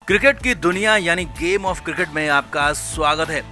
Cricket की दुनिया यानी गेम ऑफ क्रिकेट में आपका स्वागत है।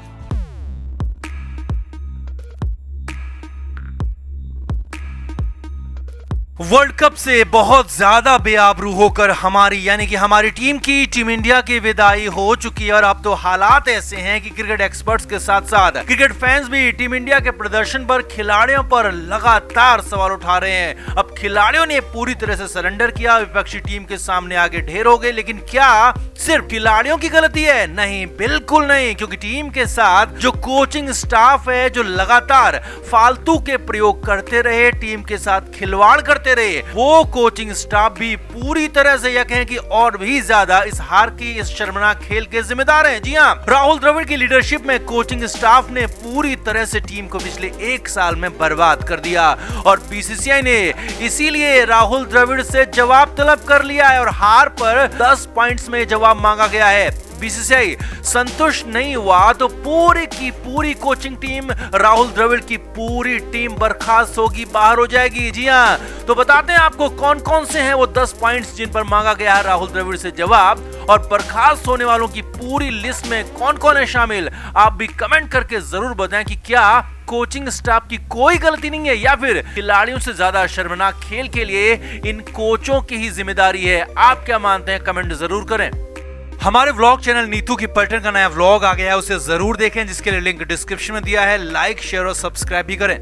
वर्ल्ड कप से बहुत ज्यादा बेआबरू होकर हमारी टीम की टीम इंडिया की विदाई हो चुकी है और अब तो हालात ऐसे हैं कि क्रिकेट एक्सपर्ट्स के साथ साथ क्रिकेट फैंस भी टीम इंडिया के प्रदर्शन पर खिलाड़ियों पर लगातार सवाल उठा रहे हैं। अब खिलाड़ियों ने पूरी तरह से सरेंडर किया, विपक्षी टीम के सामने आगे ढेर हो गए, लेकिन क्या सिर्फ खिलाड़ियों की गलती है? नहीं, बिल्कुल नहीं, क्योंकि टीम के साथ जो कोचिंग स्टाफ है जो लगातार फालतू के प्रयोग करते रहे, टीम के साथ खिलवाड़ करते रहे, वो कोचिंग स्टाफ भी पूरी तरह से यह कहें कि और भी ज्यादा इस हार की, इस शर्मनाक खेल के जिम्मेदार हैं। जी हां, राहुल द्रविड़ की लीडरशिप में कोचिंग स्टाफ ने पूरी तरह से टीम को पिछले एक साल में बर्बाद कर दिया और बीसीसीआई ने इसीलिए राहुल द्रविड़ से जवाब तलब कर लिया है और हार पर 10 पॉइंट्स में जवाब मांगा गया है। बीसीसीआई संतुष्ट नहीं हुआ तो पूरी की पूरी कोचिंग टीम, राहुल द्रविड़ की पूरी टीम बर्खास्त होगी, बाहर हो जाएगी। जी हां, तो बताते हैं आपको कौन कौन से हैं वो 10 पॉइंट्स जिन पर मांगा गया है राहुल द्रविड़ से जवाब, और बर्खास्त होने वालों की पूरी लिस्ट में कौन कौन है शामिल। आप भी कमेंट करके जरूर बताएं कि क्या कोचिंग स्टाफ की कोई गलती नहीं है या फिर खिलाड़ियों से ज्यादा शर्मनाक खेल के लिए इन कोचों की ही जिम्मेदारी है। आप क्या मानते हैं, कमेंट जरूर करें। हमारे व्लॉग चैनल नीतू की पलटन का नया व्लॉग आ गया है, उसे जरूर देखें, जिसके लिए लिंक डिस्क्रिप्शन में दिया है। लाइक, शेयर और सब्सक्राइब भी करें।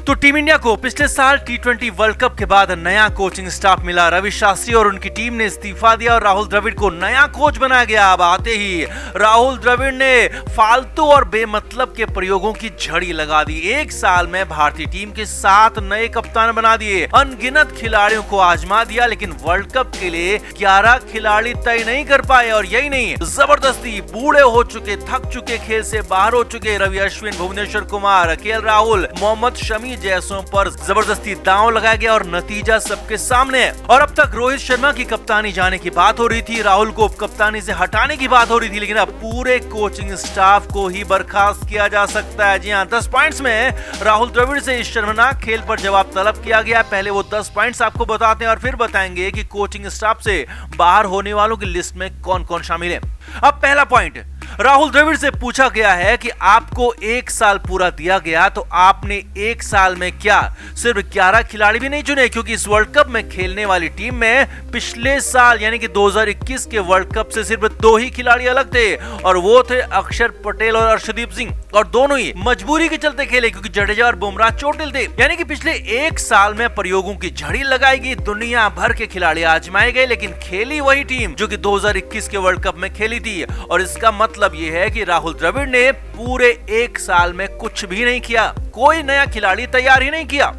तो टीम इंडिया को पिछले साल T20 वर्ल्ड कप के बाद नया कोचिंग स्टाफ मिला। रवि शास्त्री और उनकी टीम ने इस्तीफा दिया और राहुल द्रविड़ को नया कोच बनाया गया। अब आते ही राहुल द्रविड़ ने फालतू और बेमतलब के प्रयोगों की झड़ी लगा दी। एक साल में भारतीय टीम के 7 नए कप्तान बना दिए, अनगिनत खिलाड़ियों को आजमा दिया, लेकिन वर्ल्ड कप के लिए 11 खिलाड़ी तय नहीं कर पाए। और यही नहीं, जबरदस्ती बूढ़े हो चुके, थक चुके, खेल से बाहर हो चुके रवि अश्विन, भुवनेश्वर कुमार, KL राहुल, मोहम्मद शमी जैसों पर जबरदस्ती दांव लगाया गया और नतीजा सबके सामने है। और अब तक रोहित शर्मा की कप्तानी जाने की बात हो रही थी, राहुल को कप्तानी से हटाने की बात हो रही थी, लेकिन अब पूरे कोचिंग स्टाफ को ही बर्खास्त किया जा सकता है। जी हां, 10 पॉइंट्स में राहुल द्रविड़ से इस शर्मनाक खेल पर जवाब तलब किया गया। पहले वो 10 पॉइंट्स आपको बताते हैं और फिर बताएंगे कि कोचिंग स्टाफ से बाहर होने वालों की लिस्ट में कौन कौन शामिल है। अब पहला पॉइंट, राहुल द्रविड़ से पूछा गया है कि आपको 1 साल पूरा दिया गया तो आपने 1 साल में क्या सिर्फ 11 खिलाड़ी भी नहीं चुने, क्योंकि इस वर्ल्ड कप में खेलने वाली टीम में पिछले साल यानी कि 2021 के वर्ल्ड कप से सिर्फ 2 ही खिलाड़ी अलग थे और वो थे अक्षर पटेल और अर्शदीप सिंह, और दोनों ही मजबूरी के चलते खेले क्योंकि जडेजा और बुमराह चोटिल थे। यानी कि पिछले 1 साल में प्रयोगों की झड़ी लगाई गई, दुनिया भर के खिलाड़ी आजमाए गए, लेकिन खेली वही टीम जो कि 2021 के वर्ल्ड कप में खेली थी। और इसका मतलब यह है कि राहुल द्रविड़ ने पूरे 1 साल में कुछ भी नहीं किया, कोई नया खिलाड़ी तैयार ही नहीं किया।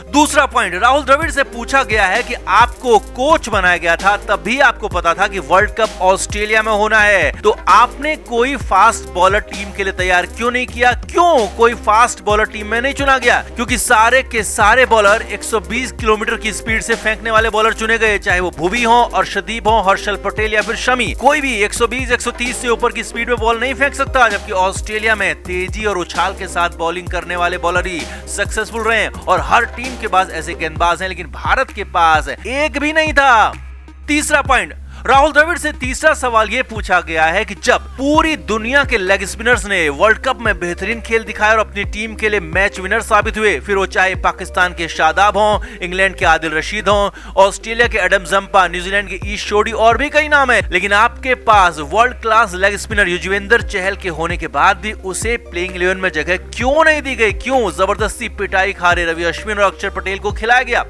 दूसरा पॉइंट, राहुल द्रविड़ से पूछा गया है कि आपको कोच बनाया गया था, तब भी आपको पता था कि वर्ल्ड कप ऑस्ट्रेलिया में होना है, तो आपने कोई फास्ट बॉलर टीम के लिए तैयार क्यों नहीं किया? क्यों कोई फास्ट बॉलर टीम में नहीं चुना गया? क्योंकि सारे के सारे बॉलर 120 किलोमीटर की स्पीड से फेंकने वाले बॉलर चुने गए, चाहे वो भुवी हो, अर्शदीप हो, हर्षल पटेल या फिर शमी। कोई भी 120-130 से ऊपर की स्पीड में बॉल नहीं फेंक सकता, जबकि ऑस्ट्रेलिया में तेजी और उछाल के साथ बॉलिंग करने वाले बॉलर ही सक्सेसफुल रहे और हर टीम के पास ऐसे गेंदबाज हैं, लेकिन भारत के पास एक भी नहीं था। तीसरा पॉइंट, राहुल द्रविड़ से तीसरा सवाल यह पूछा गया है कि जब पूरी दुनिया के लेग स्पिनर्स ने वर्ल्ड कप में बेहतरीन खेल दिखाया और अपनी टीम के लिए मैच विनर साबित हुए, फिर वो चाहे पाकिस्तान के शादाब हों, इंग्लैंड के आदिल रशीद हों, ऑस्ट्रेलिया के एडम जंपा, न्यूजीलैंड के ईश शोडी और भी कई नाम है, लेकिन आपके पास world class leg spinner Yuzvendra Chahal के होने के बाद भी उसे प्लेइंग 11 में जगह क्यों नहीं दी गई? क्यों जबरदस्ती पिटाई खा रहे रवि अश्विन और अक्षर पटेल को खिलाया गया?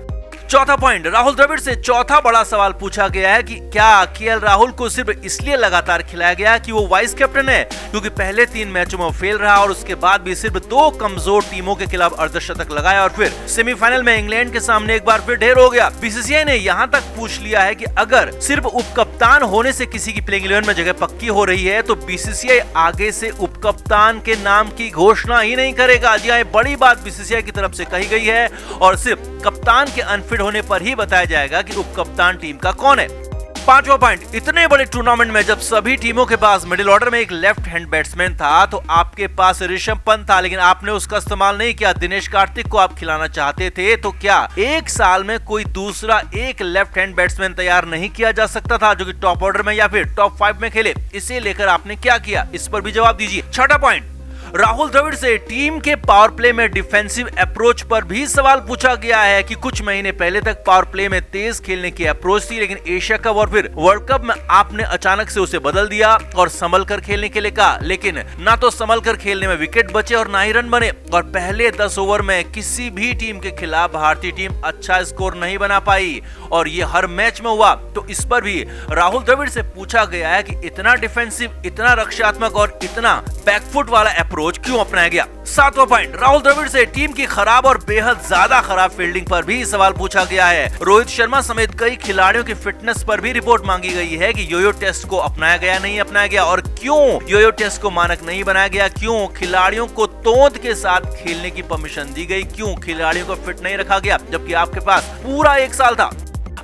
चौथा पॉइंट, राहुल द्रविड़ से चौथा बड़ा सवाल पूछा गया है कि क्या KL राहुल को सिर्फ इसलिए लगातार खिलाया गया कि वो वाइस कैप्टन है, क्योंकि पहले 3 मैचों में फेल रहा और उसके बाद भी सिर्फ 2 कमजोर टीमों के खिलाफ अर्धशतक लगाया और फिर सेमीफाइनल में इंग्लैंड के सामने एक बार फिर ढेर हो गया। बीसीसीआई ने यहाँ तक पूछ लिया है कि अगर सिर्फ उपकप्तान होने से किसी की प्लेइंग 11 में जगह पक्की हो रही है तो बीसीसीआई आगे से उपकप्तान के नाम की घोषणा ही नहीं करेगा। जी हाँ, बड़ी बात बीसीसीआई की तरफ से कही गई है और सिर्फ कप्तान के अनफिट होने पर ही बताया जाएगा कि उपकप्तान टीम का कौन है। पांचवा पॉइंट, इतने बड़े टूर्नामेंट में जब सभी टीमों के पास मिडिल ऑर्डर में एक लेफ्ट हैंड बैट्समैन था तो आपके पास ऋषभ पंत था, लेकिन आपने उसका इस्तेमाल नहीं किया। दिनेश कार्तिक को आप खिलाना चाहते थे तो क्या एक साल में कोई दूसरा एक लेफ्ट हैंड बैट्समैन तैयार नहीं किया जा सकता था जो कि टॉप ऑर्डर में या फिर टॉप 5 में खेले? इसे लेकर आपने क्या किया, इस पर भी जवाब दीजिए। छठा पॉइंट, राहुल द्रविड़ से टीम के पावर प्ले में डिफेंसिव अप्रोच पर भी सवाल पूछा गया है कि कुछ महीने पहले तक पावर प्ले में तेज खेलने की अप्रोच थी, लेकिन एशिया कप और फिर वर्ल्ड कप में आपने अचानक से उसे बदल दिया और संभल कर खेलने के लिए कहा, लेकिन ना तो संभल कर खेलने में विकेट बचे और ना ही रन बने और पहले 10 ओवर में किसी भी टीम के खिलाफ भारतीय टीम अच्छा स्कोर नहीं बना पाई और ये हर मैच में हुआ। तो इस पर भी राहुल द्रविड़ से पूछा गया है कि इतना डिफेंसिव, इतना रक्षात्मक और इतना बैकफुट वाला अप्रोच क्यों अपनाया गया। सातवां पॉइंट, राहुल द्रविड़ से टीम की खराब और बेहद ज्यादा खराब फील्डिंग पर भी सवाल पूछा गया है। रोहित शर्मा समेत कई खिलाड़ियों की फिटनेस पर भी रिपोर्ट मांगी गई है कि योयो टेस्ट को अपनाया गया, नहीं अपनाया गया और क्यों योयो टेस्ट को मानक नहीं बनाया गया, क्यों खिलाड़ियों को तोंद के साथ खेलने की परमिशन दी गई, क्यों खिलाड़ियों को फिट नहीं रखा गया जबकि आपके पास पूरा एक साल था।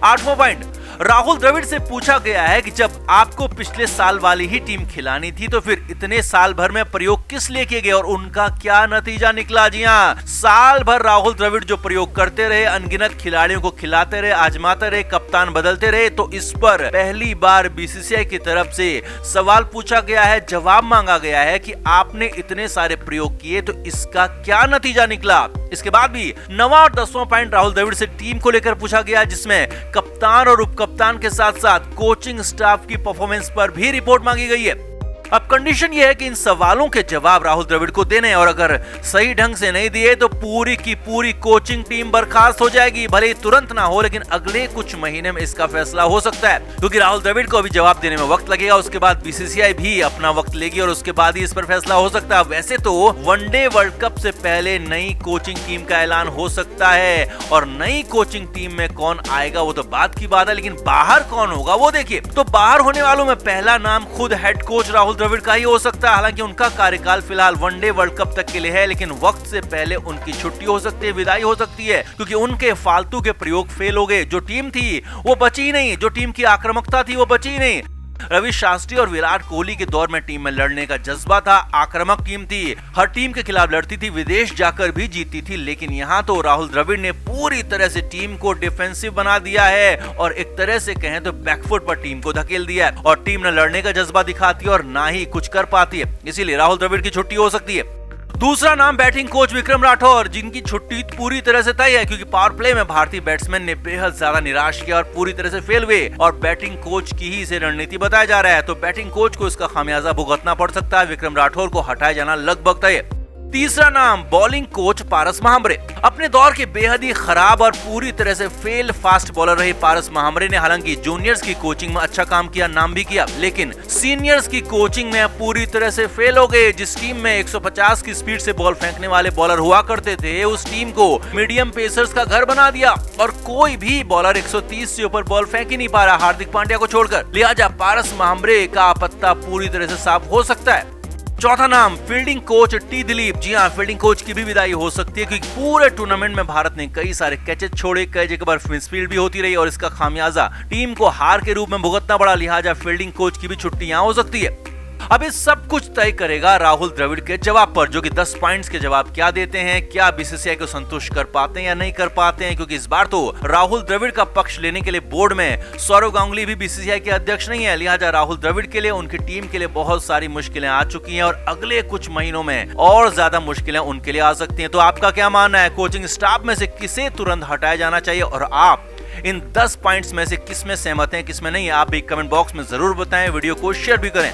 आठवां पॉइंट, राहुल द्रविड़ से पूछा गया है कि जब आपको पिछले साल वाली ही टीम खिलानी थी तो फिर इतने साल भर में प्रयोग किस लिए किए गए और उनका क्या नतीजा निकला। जी हाँ, साल भर राहुल द्रविड़ जो प्रयोग करते रहे, अनगिनत खिलाड़ियों को खिलाते रहे, आजमाते रहे, कप्तान बदलते रहे, तो इस पर पहली बार बीसीसीआई की तरफ से सवाल पूछा गया है, जवाब मांगा गया है कि आपने इतने सारे प्रयोग किए तो इसका क्या नतीजा निकला। इसके बाद भी 9वां और 10वां पॉइंट राहुल द्रविड़ से टीम को लेकर पूछा गया, जिसमें कप्तान और उपकप्तान के साथ साथ कोचिंग स्टाफ की परफॉर्मेंस पर भी रिपोर्ट मांगी गई है। अब कंडीशन यह है कि इन सवालों के जवाब राहुल द्रविड़ को देने हैं और अगर सही ढंग से नहीं दिए तो पूरी की पूरी कोचिंग टीम बर्खास्त हो जाएगी। भले ही तुरंत ना हो, लेकिन अगले कुछ महीने में इसका फैसला हो सकता है, क्योंकि राहुल द्रविड़ को अभी जवाब देने में वक्त लगेगा। उसके बाद बीसीसीआई भी अपना वक्त लेगी और उसके बाद ही इस पर फैसला हो सकता है। वैसे तो वनडे वर्ल्ड कप से पहले नई कोचिंग टीम का ऐलान हो सकता है और नई कोचिंग टीम में कौन आएगा वो तो बात की बात है, लेकिन बाहर कौन होगा वो देखिए। तो बाहर होने वालों में पहला नाम खुद हेड कोच राहुल द्रविड़ का ही हो सकता है। हालांकि उनका कार्यकाल फिलहाल वनडे वर्ल्ड कप तक के लिए है, लेकिन वक्त से पहले उनकी छुट्टी हो सकती है, विदाई हो सकती है, क्योंकि उनके फालतू के प्रयोग फेल हो गए। जो टीम थी वो बची नहीं, जो टीम की आक्रामकता थी वो बची नहीं। रवि शास्त्री और विराट कोहली के दौर में टीम में लड़ने का जज्बा था, आक्रामक टीम थी, हर टीम के खिलाफ लड़ती थी, विदेश जाकर भी जीती थी। लेकिन यहाँ तो राहुल द्रविड़ ने पूरी तरह से टीम को डिफेंसिव बना दिया है और एक तरह से कहें तो बैकफुट पर टीम को धकेल दिया है और टीम न लड़ने का जज्बा दिखाती है और ना ही कुछ कर पाती है। इसीलिए राहुल द्रविड़ की छुट्टी हो सकती है। दूसरा नाम बैटिंग कोच विक्रम राठौर, जिनकी छुट्टी पूरी तरह से तय है, क्योंकि पावर प्ले में भारतीय बैट्समैन ने बेहद ज्यादा निराश किया और पूरी तरह से फेल हुए और बैटिंग कोच की ही इसे रणनीति बताया जा रहा है। तो बैटिंग कोच को इसका खामियाजा भुगतना पड़ सकता है। विक्रम राठौर को हटाया जाना लगभग तय है। तीसरा नाम बॉलिंग कोच पारस महामरे। अपने दौर के बेहद ही खराब और पूरी तरह से फेल फास्ट बॉलर रहे पारस महामरे ने हालांकि जूनियर्स की कोचिंग में अच्छा काम किया, नाम भी किया, लेकिन सीनियर्स की कोचिंग में पूरी तरह से फेल हो गए। जिस टीम में 150 की स्पीड से बॉल फेंकने वाले बॉलर हुआ करते थे, उस टीम को मीडियम पेसर्स का घर बना दिया और कोई भी बॉलर 130 से ऊपर बॉल फेंक ही नहीं पा रहा, हार्दिक पांड्या को छोड़कर। लिहाजा पारस महामरे का पत्ता पूरी तरह से साफ हो सकता है। चौथा नाम फील्डिंग कोच टी दिलीप। जी हाँ, फील्डिंग कोच की भी विदाई हो सकती है, क्योंकि पूरे टूर्नामेंट में भारत ने कई सारे कैचेस छोड़े, कई जगह पर मिसफील्ड भी होती रही और इसका खामियाजा टीम को हार के रूप में भुगतना पड़ा। लिहाजा फील्डिंग कोच की भी छुट्टी यहाँ हो सकती है। अब इस सब कुछ तय करेगा राहुल द्रविड़ के जवाब पर, जो कि 10 पॉइंट्स के जवाब क्या देते हैं, क्या बीसीसीआई को संतुष्ट कर पाते हैं या नहीं कर पाते हैं। क्योंकि इस बार तो राहुल द्रविड़ का पक्ष लेने के लिए बोर्ड में सौरव गांगुली भी बीसीसीआई के अध्यक्ष नहीं है। लिहाजा राहुल द्रविड़ के लिए, उनकी टीम के लिए बहुत सारी मुश्किलें आ चुकी हैं और अगले कुछ महीनों में और ज्यादा मुश्किलें उनके लिए आ सकती हैं। तो आपका क्या मानना है, कोचिंग स्टाफ में से किसे तुरंत हटाया जाना चाहिए और आप इन 10 पॉइंट्स में से किस में सहमत हैं, किस में नहीं? आप भी कमेंट बॉक्स में जरूर बताएं, वीडियो को शेयर भी करें।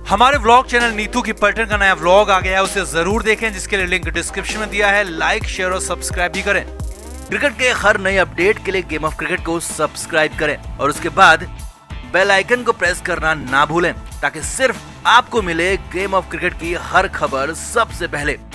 हमारे व्लॉग चैनल नीतू की पलटन का नया व्लॉग आ गया है, उसे जरूर देखें, जिसके लिए लिंक डिस्क्रिप्शन में दिया है। लाइक, शेयर और सब्सक्राइब भी करें। क्रिकेट के हर नए अपडेट के लिए गेम ऑफ क्रिकेट को सब्सक्राइब करें और उसके बाद बेल आइकन को प्रेस करना ना भूलें, ताकि सिर्फ आपको मिले गेम ऑफ क्रिकेट की हर खबर सबसे पहले।